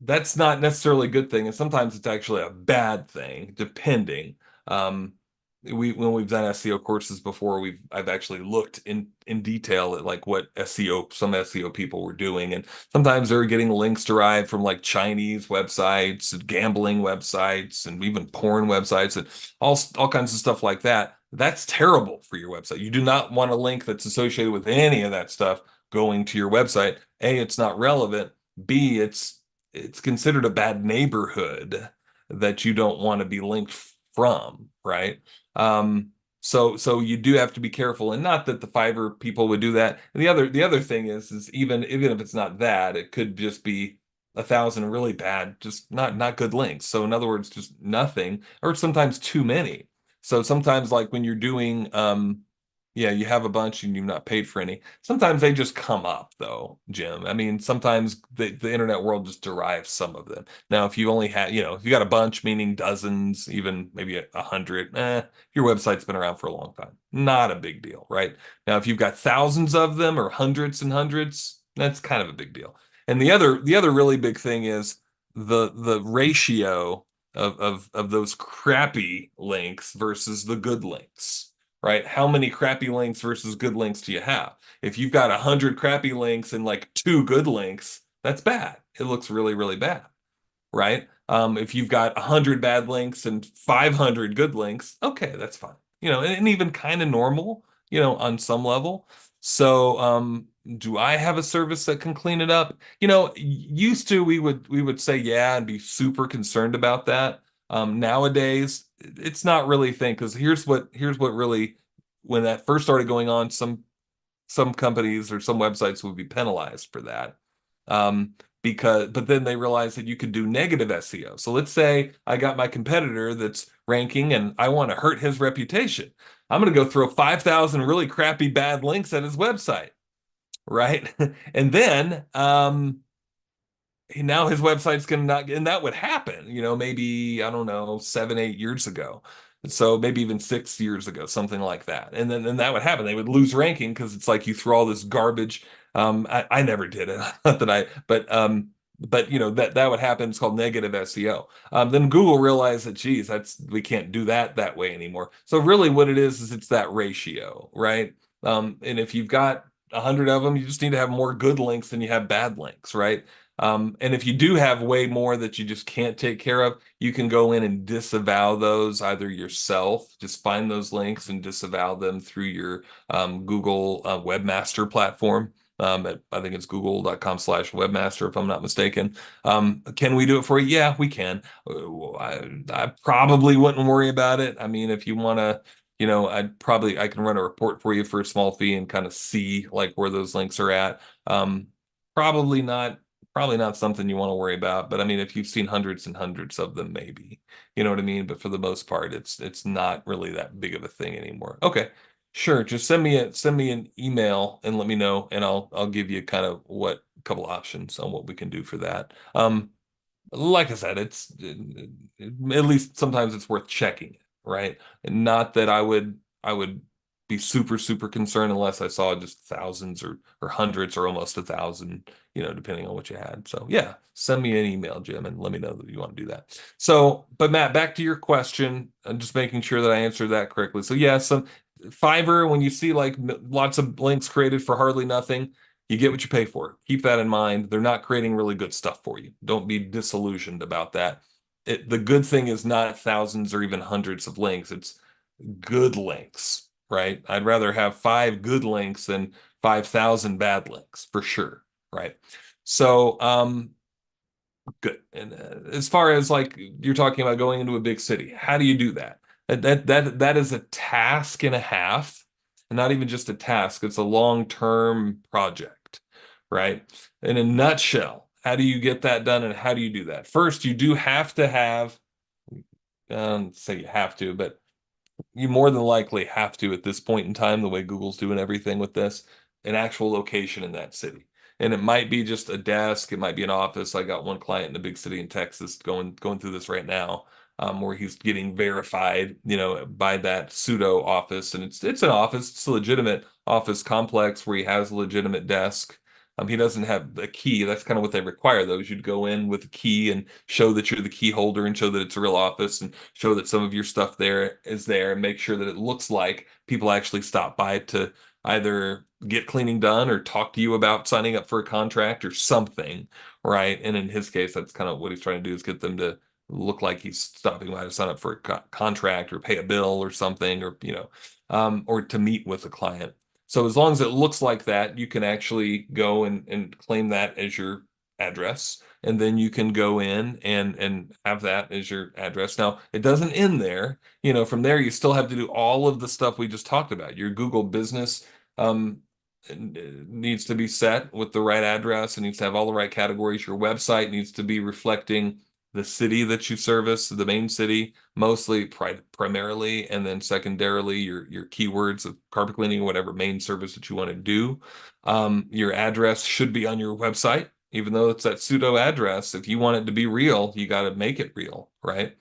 That's not necessarily a good thing, and sometimes it's actually a bad thing, depending. Um, when we've done SEO courses before, I've actually looked in detail at like what some SEO people were doing, and sometimes they're getting links derived from like Chinese websites, gambling websites, and even porn websites, and all kinds of stuff like that. That's terrible for your website. You do not want a link that's associated with any of that stuff going to your website. A, it's not relevant. B, it's considered a bad neighborhood that you don't want to be linked from, right? So you do have to be careful, and not that the Fiverr people would do that. And the other thing is even if it's not that, it could just be 1,000 really bad, just not good links. So in other words, just nothing, or sometimes too many. So sometimes like when you're doing yeah, you have a bunch and you've not paid for any. Sometimes they just come up though, Jim. I mean, sometimes the internet world just derives some of them. Now, if you only had, if you got a bunch, meaning dozens, even maybe 100, your website's been around for a long time. Not a big deal, right? Now, if you've got thousands of them or hundreds and hundreds, that's kind of a big deal. And the other really big thing is the ratio of those crappy links versus the good links, right? How many crappy links versus good links do you have? If you've got 100 crappy links and like two good links, that's bad. It looks really, really bad, right? If you've got 100 bad links and 500 good links, okay, that's fine. And even kind of normal, on some level. So, do I have a service that can clean it up? Used to we would say yeah and be super concerned about that. Nowadays, it's not really a thing because here's what really, when that first started going on, some companies or some websites would be penalized for that. Um, but then they realized that you could do negative SEO. So let's say I got my competitor that's ranking and I want to hurt his reputation. I'm going to go throw 5,000 really crappy bad links at his website, right? And then now his website's going to not, and that would happen, maybe, I don't know, 7, 8 years ago. So maybe even 6 years ago, something like that. And then that would happen. They would lose ranking because it's like you throw all this garbage. I never did it. Not that I, but you know that would happen. It's called negative SEO. Then Google realized that, geez, that's we can't do that way anymore. So really, what it is it's that ratio, right? And if you've got 100 of them, you just need to have more good links than you have bad links, right? And if you do have way more that you just can't take care of, you can go in and disavow those either yourself, just find those links and disavow them through your Google webmaster platform. I think it's google.com/webmaster, if I'm not mistaken. Can we do it for you? Yeah, we can. I probably wouldn't worry about it. I mean, if you want to, I can run a report for you for a small fee and kind of see like where those links are at. Probably not Probably not something you want to worry about, but I mean, if you've seen hundreds and hundreds of them, maybe, you know what I mean? But for the most part, it's not really that big of a thing anymore. Okay, sure. Just send me an email and let me know, and I'll give you kind of what couple options on what we can do for that. Like I said, at least sometimes it's worth checking it, right? And not that I would be super concerned unless I saw just thousands or hundreds or almost 1,000, depending on what you had. So yeah, send me an email, Jim, and let me know that you want to do that. So, but Matt, back to your question. I'm just making sure that I answered that correctly. So yeah, some Fiverr, when you see like lots of links created for hardly nothing, you get what you pay for. Keep that in mind. They're not creating really good stuff for you. Don't be disillusioned about that. The good thing is not thousands or even hundreds of links. It's good links, right? I'd rather have 5 good links than 5,000 bad links for sure, right? So, good. And as far as like you're talking about going into a big city, how do you do that? That is a task and a half, and not even just a task, it's a long-term project, right? In a nutshell, how do you get that done and how do you do that? First, you do have to have, say you have to, but you more than likely have to at this point in time, the way Google's doing everything with this, an actual location in that city. And it might be just a desk, it might be an office. I got one client in a big city in Texas going through this right now, where he's getting verified, by that pseudo office. And it's an office, it's a legitimate office complex where he has a legitimate desk. He doesn't have a key. That's kind of what they require, though, is you'd go in with a key and show that you're the key holder and show that it's a real office and show that some of your stuff there is there and make sure that it looks like people actually stop by to either get cleaning done or talk to you about signing up for a contract or something, right? And in his case, that's kind of what he's trying to do is get them to look like he's stopping by to sign up for a contract or pay a bill or something, or or to meet with a client. So as long as it looks like that, you can actually go and claim that as your address, and then you can go in and have that as your address. Now, it doesn't end there. From there, you still have to do all of the stuff we just talked about. Your Google business um, needs to be set with the right address. It needs to have all the right categories. Your website needs to be reflecting the city that you service, the main city, mostly primarily, and then secondarily your keywords of carpet cleaning, whatever main service that you want to do. Your address should be on your website, even though it's that pseudo address. If you want it to be real, you got to make it real, right?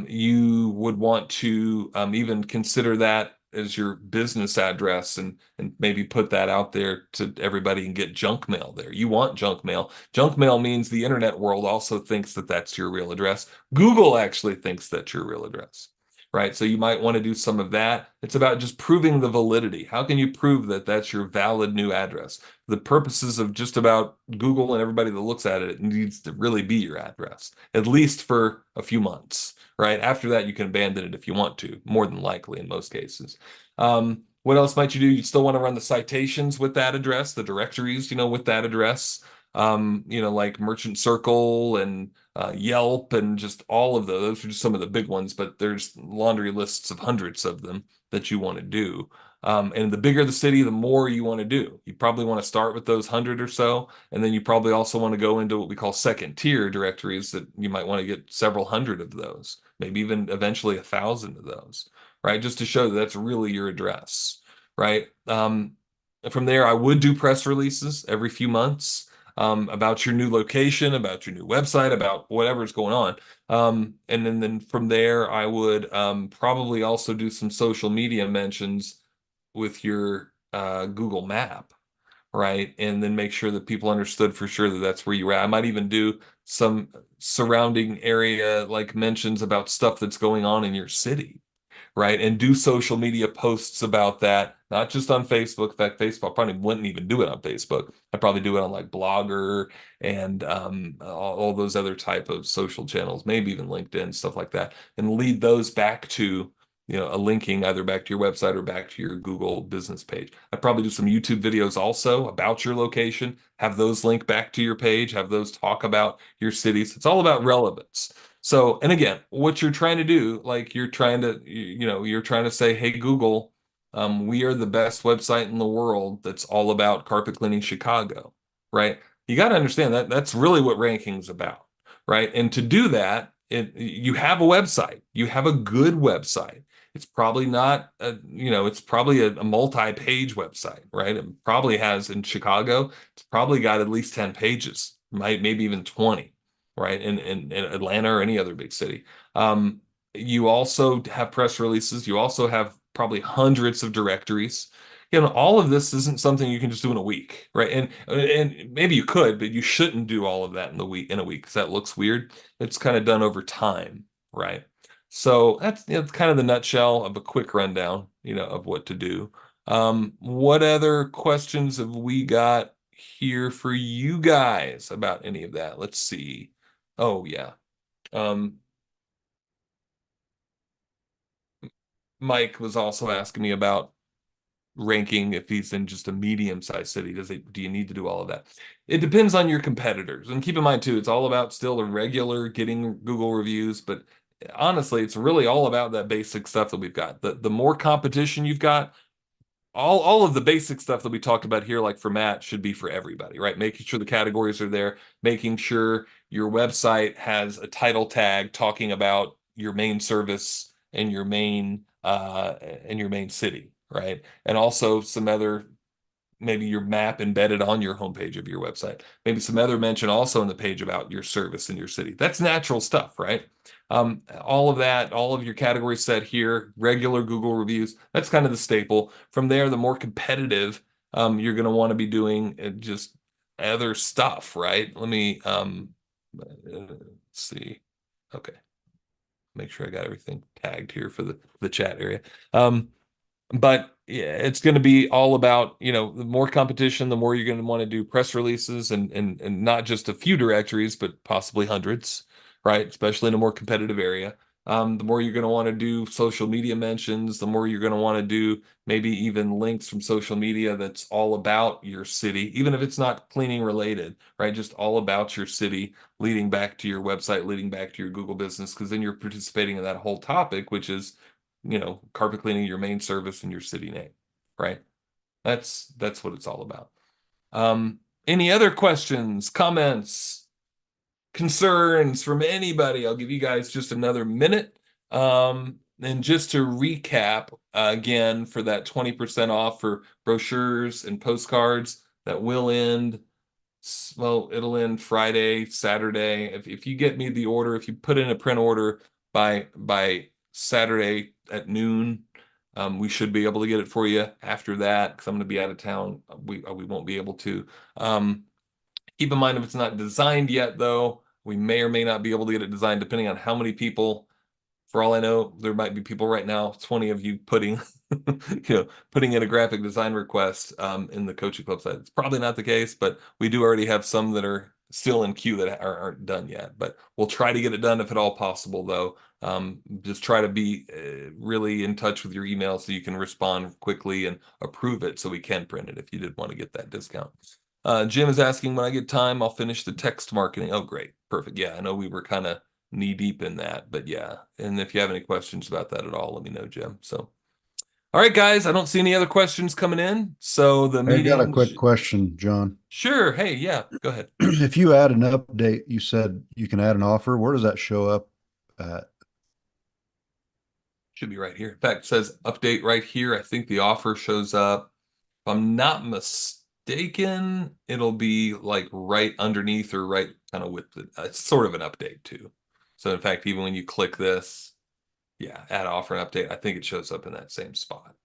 You would want to even consider that as your business address and maybe put that out there to everybody and get junk mail there. You want junk mail. Junk mail means the internet world also thinks that that's your real address. Google actually thinks that's your real address, right? So you might want to do some of that. It's about just proving the validity. How can you prove that that's your valid new address? The purposes of just about Google and everybody that looks at it, it needs to really be your address, at least for a few months, right? After that, you can abandon it if you want to, more than likely in most cases. What else might you do? You still want to run the citations with that address, the directories, with that address, like Merchant Circle and Yelp and just all of those. Those are just some of the big ones, but there's laundry lists of hundreds of them that you want to do. And the bigger the city, the more you want to do. You probably want to start with those 100 or so, and then you probably also want to go into what we call second tier directories that you might want to get several hundred of those, maybe even eventually 1,000 of those, right? Just to show that that's really your address, right? From there, I would do press releases every few months. about your new location, about your new website, about whatever's going on. And then from there, I would probably also do some social media mentions with your Google Map, right? And then make sure that people understood for sure that that's where you were at. I might even do some surrounding area like mentions about stuff that's going on in your city, right? And do social media posts about that, not just on Facebook. In fact, Facebook probably wouldn't even do it on Facebook. I'd probably do it on like Blogger and all those other type of social channels, maybe even LinkedIn, stuff like that, and lead those back to, a linking either back to your website or back to your Google business page. I'd probably do some YouTube videos also about your location, have those link back to your page, have those talk about your cities. It's all about relevance. So, and again, what you're trying to do, like you're trying to say, hey, Google, we are the best website in the world that's all about carpet cleaning Chicago, right? You got to understand that that's really what ranking's about, right? And to do that, you have a website, you have a good website. It's probably not, it's probably a multi-page website, right? It probably has in Chicago, it's probably got at least 10 pages, maybe even 20, right? In Atlanta or any other big city. You also have press releases. You also have probably hundreds of directories. All of this isn't something you can just do in a week, right? And maybe you could, but you shouldn't do all of that in a week because that looks weird. It's kind of done over time, right? So that's kind of the nutshell of a quick rundown, of what to do. What other questions have we got here for you guys about any of that? Let's see. Oh yeah. Um, Mike was also asking me about ranking if he's in just a medium-sized city. Do you need to do all of that? It depends on your competitors. And keep in mind too, it's all about still the regular getting Google reviews, but honestly, it's really all about that basic stuff that we've got. The more competition you've got, all of the basic stuff that we talked about here, like for Matt, should be for everybody, right? Making sure the categories are there, making sure your website has a title tag talking about your main service and your main city, right? And also some other, maybe your map embedded on your homepage of your website. Maybe some other mention also in the page about your service in your city. That's natural stuff, right? All of that, all of your categories set here, regular Google reviews, that's kind of the staple. From there, the more competitive you're going to want to be doing just other stuff, right? Let me see. Okay, make sure I got everything tagged here for the chat area. But yeah, it's going to be all about, the more competition, the more you're going to want to do press releases and not just a few directories, but possibly hundreds, right? Especially in a more competitive area. The more you're going to want to do social media mentions, the more you're going to want to do maybe even links from social media that's all about your city, even if it's not cleaning related, right? Just all about your city, leading back to your website, leading back to your Google business, because then you're participating in that whole topic, which is carpet cleaning, your main service, and your city name, right? That's what it's all about. Any other questions, comments, concerns from anybody? I'll give you guys just another minute. And just to recap again for that 20% off for brochures and postcards that will end, well, it'll end Friday, Saturday. If you get me the order, if you put in a print order by Saturday at noon, we should be able to get it for you after that because I'm going to be out of town. We won't be able to. Keep in mind if it's not designed yet, though, we may or may not be able to get it designed depending on how many people. For all I know, there might be people right now, 20 of you putting, putting in a graphic design request in the coaching club site. It's probably not the case, but we do already have some that are still in queue that aren't done yet. But we'll try to get it done if at all possible, though. Just try to be really in touch with your email so you can respond quickly and approve it so we can print it if you did want to get that discount. Jim is asking when I get time, I'll finish the text marketing. Oh, great. Perfect. Yeah, I know we were kind of knee deep in that, but yeah. And if you have any questions about that at all, let me know, Jim. So, all right, guys, I don't see any other questions coming in. So the I got a meeting, quick question, John. sure. Hey, yeah, go ahead. If you add an update, you said you can add an offer. Where does that show up at? Should be right here. In fact, it says update right here. I think the offer shows up. If I'm not mistaken, mistaken, it'll be like right underneath or right kind of with the, it's sort of an update too. So in fact, even when you click this, yeah, add offer and update, I think it shows up in that same spot.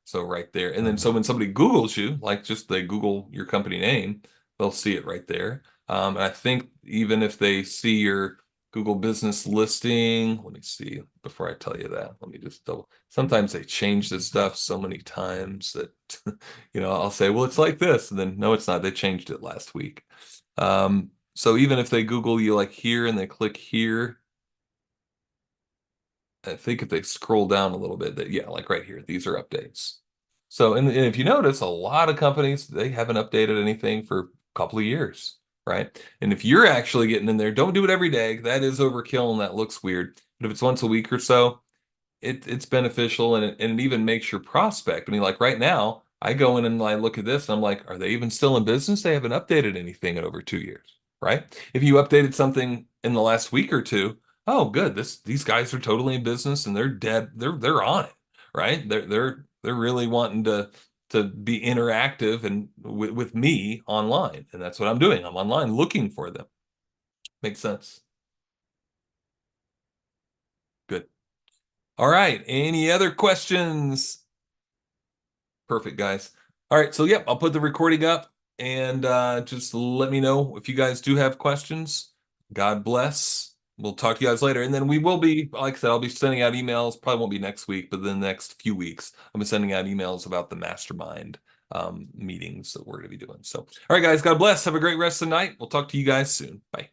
So right there. And then so when somebody Googles you, like just they Google your company name, they'll see it right there. And I think even if they see your Google business listing, let me see before I tell you that. Let me just double. Sometimes they change this stuff so many times that I'll say, well, it's like this, and then no, it's not. They changed it last week. So even if they Google you like here and they click here, I think if they scroll down a little bit, that yeah, like right here, these are updates. So, and if you notice, a lot of companies they haven't updated anything for a couple of years, right? And if you're actually getting in there, don't do it every day. That is overkill and that looks weird. But if it's once a week or so, it's beneficial and it even makes your prospect. I mean, like right now, I go in and I look at this and I'm like, are they even still in business? They haven't updated anything in over 2 years, right? If you updated something in the last week or two, oh, good. These guys are totally in business and they're dead. They're on it, right? They're really wanting to be interactive and with me online, and that's what I'm doing. I'm online looking for them. Makes sense. Good. All right. Any other questions? Perfect, guys. All right, so yep, I'll put the recording up and just let me know if you guys do have questions. God bless. We'll talk to you guys later. And then we will be, like I said, I'll be sending out emails. Probably won't be next week, but the next few weeks, I'll be sending out emails about the mastermind meetings that we're going to be doing. So, all right, guys, God bless. Have a great rest of the night. We'll talk to you guys soon. Bye.